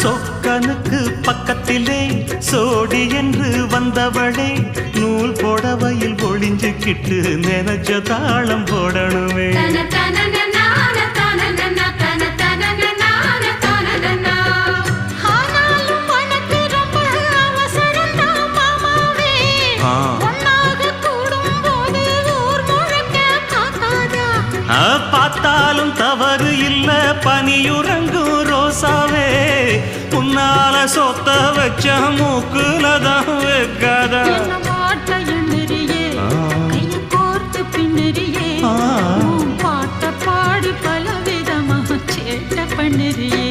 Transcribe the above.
சொக்கனுக்கு பக்கத்திலே சோடி என்று வந்தவளே நூல் போடவையில் ஒளிஞ்சுக்கிட்டு நினைச்ச தாளம் போடணுமே. பார்த்தாலும் தவறு இல்ல பனியுறங்கும் ரோசாவே உன்னால சொத்த வச்ச மூக்குலதான் வைக்காதா. பாட்ட பாடி பல விதமாக சேட்ட பண்ணுறியே.